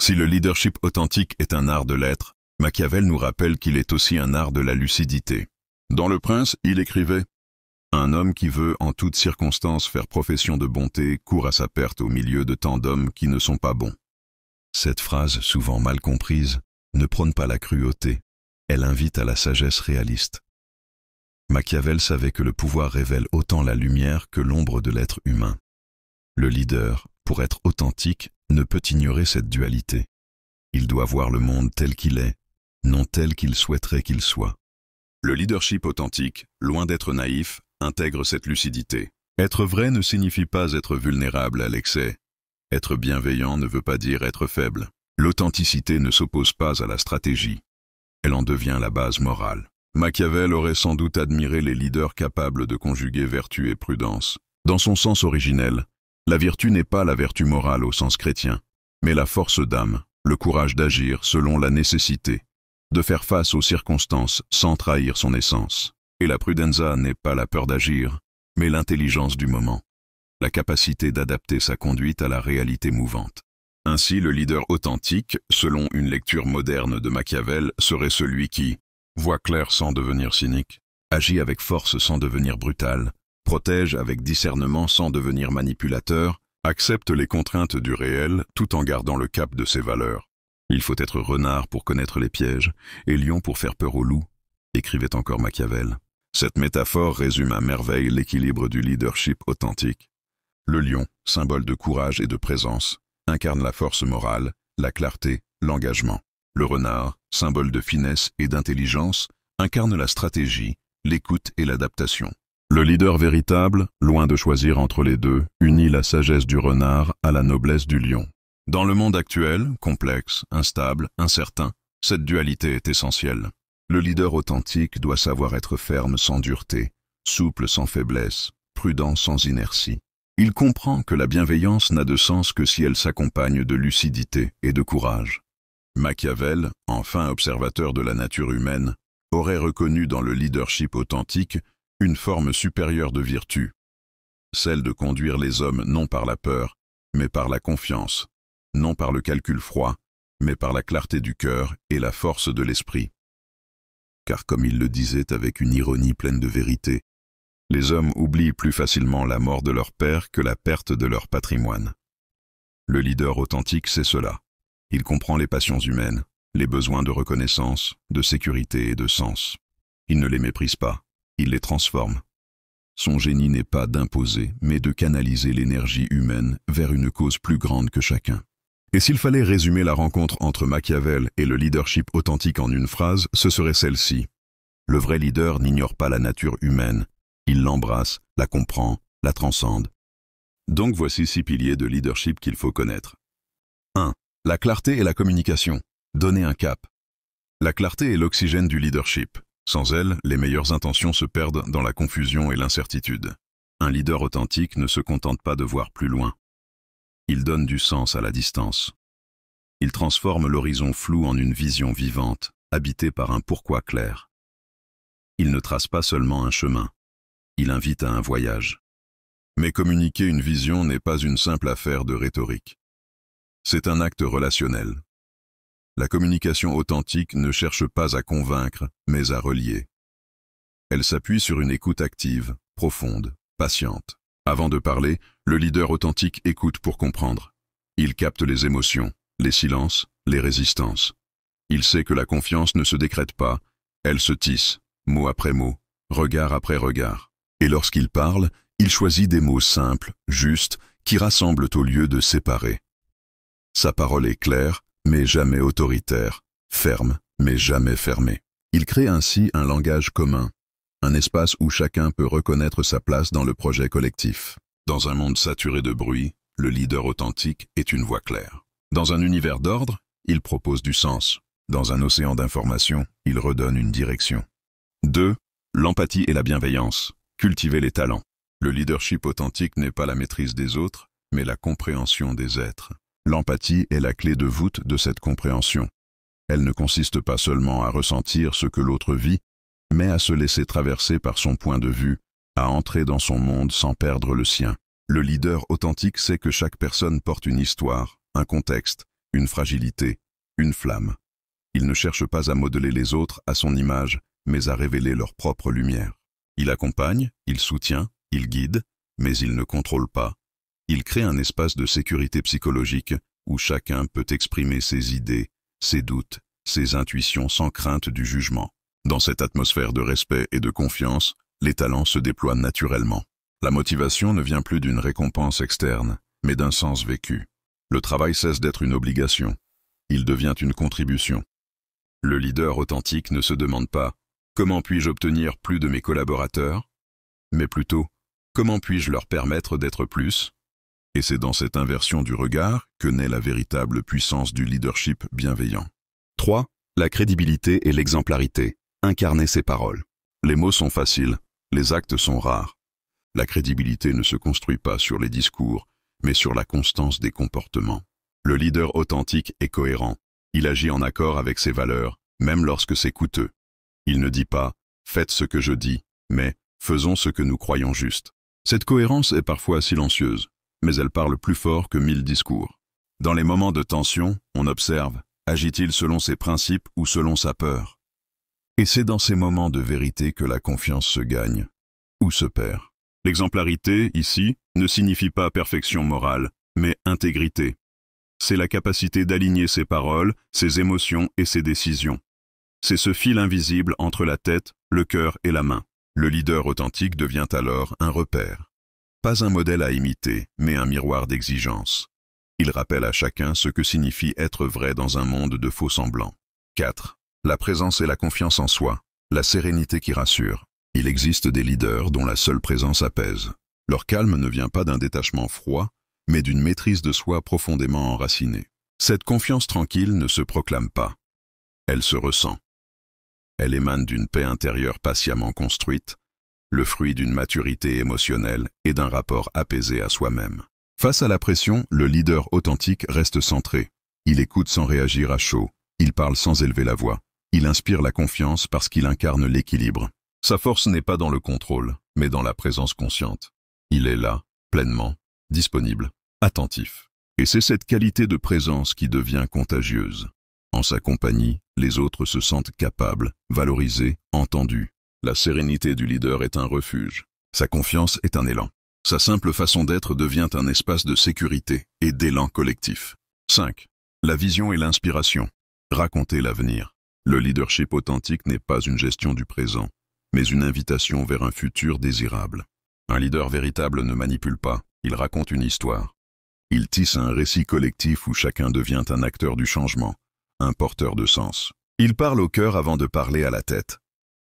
Si le leadership authentique est un art de l'être, Machiavel nous rappelle qu'il est aussi un art de la lucidité. Dans Le Prince, il écrivait « Un homme qui veut en toutes circonstances faire profession de bonté court à sa perte au milieu de tant d'hommes qui ne sont pas bons. » Cette phrase, souvent mal comprise, ne prône pas la cruauté, elle invite à la sagesse réaliste. Machiavel savait que le pouvoir révèle autant la lumière que l'ombre de l'être humain. Le leader, pour être authentique, ne peut ignorer cette dualité. Il doit voir le monde tel qu'il est, non tel qu'il souhaiterait qu'il soit. Le leadership authentique, loin d'être naïf, intègre cette lucidité. Être vrai ne signifie pas être vulnérable à l'excès. Être bienveillant ne veut pas dire être faible. L'authenticité ne s'oppose pas à la stratégie. Elle en devient la base morale. Machiavel aurait sans doute admiré les leaders capables de conjuguer vertu et prudence. Dans son sens originel, la vertu n'est pas la vertu morale au sens chrétien, mais la force d'âme, le courage d'agir selon la nécessité, de faire face aux circonstances sans trahir son essence. Et la prudenza n'est pas la peur d'agir, mais l'intelligence du moment, la capacité d'adapter sa conduite à la réalité mouvante. Ainsi, le leader authentique, selon une lecture moderne de Machiavel, serait celui qui voit clair sans devenir cynique, agit avec force sans devenir brutal, protège avec discernement sans devenir manipulateur, accepte les contraintes du réel tout en gardant le cap de ses valeurs. Il faut être renard pour connaître les pièges et lion pour faire peur au loup, écrivait encore Machiavel. Cette métaphore résume à merveille l'équilibre du leadership authentique. Le lion, symbole de courage et de présence, incarne la force morale, la clarté, l'engagement. Le renard, symbole de finesse et d'intelligence, incarne la stratégie, l'écoute et l'adaptation. Le leader véritable, loin de choisir entre les deux, unit la sagesse du renard à la noblesse du lion. Dans le monde actuel, complexe, instable, incertain, cette dualité est essentielle. Le leader authentique doit savoir être ferme sans dureté, souple sans faiblesse, prudent sans inertie. Il comprend que la bienveillance n'a de sens que si elle s'accompagne de lucidité et de courage. Machiavel, enfin observateur de la nature humaine, aurait reconnu dans le leadership authentique une forme supérieure de vertu, celle de conduire les hommes non par la peur, mais par la confiance, non par le calcul froid, mais par la clarté du cœur et la force de l'esprit. Car comme il le disait avec une ironie pleine de vérité, les hommes oublient plus facilement la mort de leur père que la perte de leur patrimoine. Le leader authentique, c'est cela. Il comprend les passions humaines, les besoins de reconnaissance, de sécurité et de sens. Il ne les méprise pas, il les transforme. Son génie n'est pas d'imposer, mais de canaliser l'énergie humaine vers une cause plus grande que chacun. Et s'il fallait résumer la rencontre entre Machiavel et le leadership authentique en une phrase, ce serait celle-ci. Le vrai leader n'ignore pas la nature humaine. Il l'embrasse, la comprend, la transcende. Donc voici 6 piliers de leadership qu'il faut connaître. 1. La clarté et la communication. Donner un cap. La clarté est l'oxygène du leadership. Sans elle, les meilleures intentions se perdent dans la confusion et l'incertitude. Un leader authentique ne se contente pas de voir plus loin. Il donne du sens à la distance. Il transforme l'horizon flou en une vision vivante, habitée par un pourquoi clair. Il ne trace pas seulement un chemin. Il invite à un voyage. Mais communiquer une vision n'est pas une simple affaire de rhétorique. C'est un acte relationnel. La communication authentique ne cherche pas à convaincre, mais à relier. Elle s'appuie sur une écoute active, profonde, patiente. Avant de parler, le leader authentique écoute pour comprendre. Il capte les émotions, les silences, les résistances. Il sait que la confiance ne se décrète pas, elle se tisse, mot après mot, regard après regard. Et lorsqu'il parle, il choisit des mots simples, justes, qui rassemblent au lieu de séparer. Sa parole est claire, mais jamais autoritaire, ferme, mais jamais fermée. Il crée ainsi un langage commun, un espace où chacun peut reconnaître sa place dans le projet collectif. Dans un monde saturé de bruit, le leader authentique est une voix claire. Dans un univers d'ordre, il propose du sens. Dans un océan d'informations, il redonne une direction. 2. L'empathie et la bienveillance. Cultiver les talents. Le leadership authentique n'est pas la maîtrise des autres, mais la compréhension des êtres. L'empathie est la clé de voûte de cette compréhension. Elle ne consiste pas seulement à ressentir ce que l'autre vit, mais à se laisser traverser par son point de vue, à entrer dans son monde sans perdre le sien. Le leader authentique sait que chaque personne porte une histoire, un contexte, une fragilité, une flamme. Il ne cherche pas à modeler les autres à son image, mais à révéler leur propre lumière. Il accompagne, il soutient, il guide, mais il ne contrôle pas. Il crée un espace de sécurité psychologique où chacun peut exprimer ses idées, ses doutes, ses intuitions sans crainte du jugement. Dans cette atmosphère de respect et de confiance, les talents se déploient naturellement. La motivation ne vient plus d'une récompense externe, mais d'un sens vécu. Le travail cesse d'être une obligation. Il devient une contribution. Le leader authentique ne se demande pas « Comment puis-je obtenir plus de mes collaborateurs ?» mais plutôt « Comment puis-je leur permettre d'être plus ?» Et c'est dans cette inversion du regard que naît la véritable puissance du leadership bienveillant. 3. La crédibilité et l'exemplarité. Incarner ses paroles. Les mots sont faciles, les actes sont rares. La crédibilité ne se construit pas sur les discours, mais sur la constance des comportements. Le leader authentique est cohérent. Il agit en accord avec ses valeurs, même lorsque c'est coûteux. Il ne dit pas « faites ce que je dis », mais « faisons ce que nous croyons juste ». Cette cohérence est parfois silencieuse, mais elle parle plus fort que 1000 discours. Dans les moments de tension, on observe « agit-il selon ses principes ou selon sa peur ?» Et c'est dans ces moments de vérité que la confiance se gagne ou se perd. L'exemplarité, ici, ne signifie pas perfection morale, mais intégrité. C'est la capacité d'aligner ses paroles, ses émotions et ses décisions. C'est ce fil invisible entre la tête, le cœur et la main. Le leader authentique devient alors un repère. Pas un modèle à imiter, mais un miroir d'exigence. Il rappelle à chacun ce que signifie être vrai dans un monde de faux semblants. 4. La présence et la confiance en soi, la sérénité qui rassure. Il existe des leaders dont la seule présence apaise. Leur calme ne vient pas d'un détachement froid, mais d'une maîtrise de soi profondément enracinée. Cette confiance tranquille ne se proclame pas. Elle se ressent. Elle émane d'une paix intérieure patiemment construite, le fruit d'une maturité émotionnelle et d'un rapport apaisé à soi-même. Face à la pression, le leader authentique reste centré. Il écoute sans réagir à chaud, il parle sans élever la voix. Il inspire la confiance parce qu'il incarne l'équilibre. Sa force n'est pas dans le contrôle, mais dans la présence consciente. Il est là, pleinement, disponible, attentif. Et c'est cette qualité de présence qui devient contagieuse. En sa compagnie, les autres se sentent capables, valorisés, entendus. La sérénité du leader est un refuge. Sa confiance est un élan. Sa simple façon d'être devient un espace de sécurité et d'élan collectif. 5. La vision et l'inspiration. Raconter l'avenir. Le leadership authentique n'est pas une gestion du présent, mais une invitation vers un futur désirable. Un leader véritable ne manipule pas, il raconte une histoire. Il tisse un récit collectif où chacun devient un acteur du changement, un porteur de sens. Il parle au cœur avant de parler à la tête.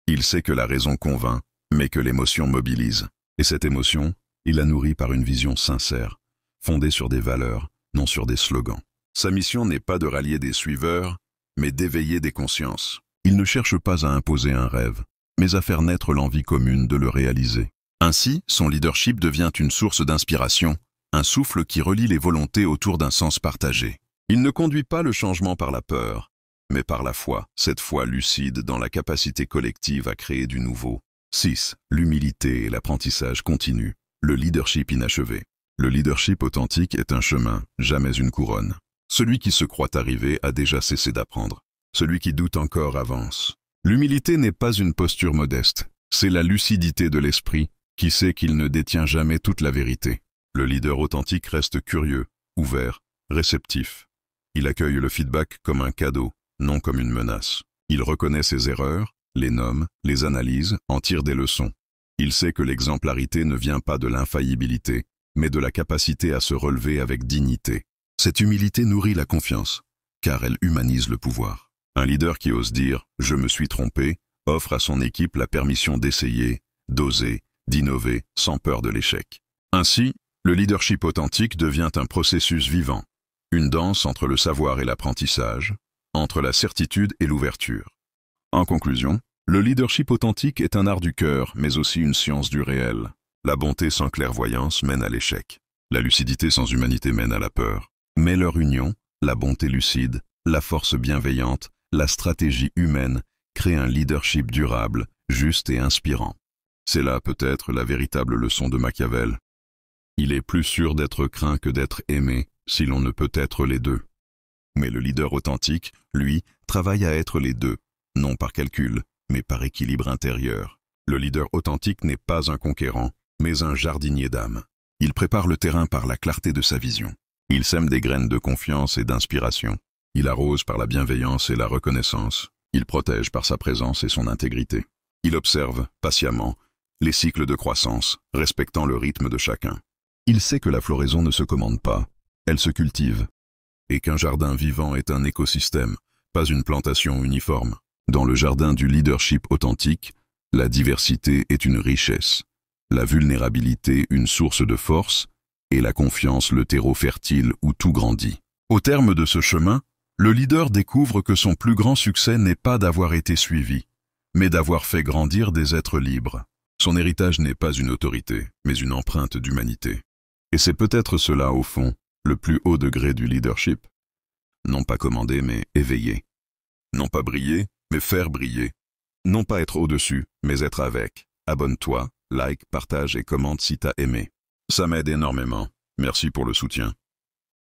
Il sait que la raison convainc, mais que l'émotion mobilise. Et cette émotion, il la nourrit par une vision sincère, fondée sur des valeurs, non sur des slogans. Sa mission n'est pas de rallier des suiveurs, mais d'éveiller des consciences. Il ne cherche pas à imposer un rêve, mais à faire naître l'envie commune de le réaliser. Ainsi, son leadership devient une source d'inspiration, un souffle qui relie les volontés autour d'un sens partagé. Il ne conduit pas le changement par la peur, mais par la foi, cette foi lucide dans la capacité collective à créer du nouveau. 6. L'humilité et l'apprentissage continu. Le leadership inachevé. Le leadership authentique est un chemin, jamais une couronne. Celui qui se croit arrivé a déjà cessé d'apprendre. Celui qui doute encore avance. L'humilité n'est pas une posture modeste, c'est la lucidité de l'esprit qui sait qu'il ne détient jamais toute la vérité. Le leader authentique reste curieux, ouvert, réceptif. Il accueille le feedback comme un cadeau, non comme une menace. Il reconnaît ses erreurs, les nomme, les analyse, en tire des leçons. Il sait que l'exemplarité ne vient pas de l'infaillibilité, mais de la capacité à se relever avec dignité. Cette humilité nourrit la confiance, car elle humanise le pouvoir. Un leader qui ose dire « je me suis trompé » offre à son équipe la permission d'essayer, d'oser, d'innover sans peur de l'échec. Ainsi, le leadership authentique devient un processus vivant, une danse entre le savoir et l'apprentissage, entre la certitude et l'ouverture. En conclusion, le leadership authentique est un art du cœur, mais aussi une science du réel. La bonté sans clairvoyance mène à l'échec. La lucidité sans humanité mène à la peur. Mais leur union, la bonté lucide, la force bienveillante, la stratégie humaine, crée un leadership durable, juste et inspirant. C'est là peut-être la véritable leçon de Machiavel. Il est plus sûr d'être craint que d'être aimé, si l'on ne peut être les deux. Mais le leader authentique, lui, travaille à être les deux, non par calcul, mais par équilibre intérieur. Le leader authentique n'est pas un conquérant, mais un jardinier d'âme. Il prépare le terrain par la clarté de sa vision. Il sème des graines de confiance et d'inspiration. Il arrose par la bienveillance et la reconnaissance. Il protège par sa présence et son intégrité. Il observe, patiemment, les cycles de croissance, respectant le rythme de chacun. Il sait que la floraison ne se commande pas, elle se cultive, et qu'un jardin vivant est un écosystème, pas une plantation uniforme. Dans le jardin du leadership authentique, la diversité est une richesse, la vulnérabilité une source de force, et la confiance le terreau fertile où tout grandit. Au terme de ce chemin, le leader découvre que son plus grand succès n'est pas d'avoir été suivi, mais d'avoir fait grandir des êtres libres. Son héritage n'est pas une autorité, mais une empreinte d'humanité. Et c'est peut-être cela, au fond, le plus haut degré du leadership. Non pas commander, mais éveiller. Non pas briller, mais faire briller. Non pas être au-dessus, mais être avec. Abonne-toi, like, partage et commente si t'as aimé. Ça m'aide énormément. Merci pour le soutien.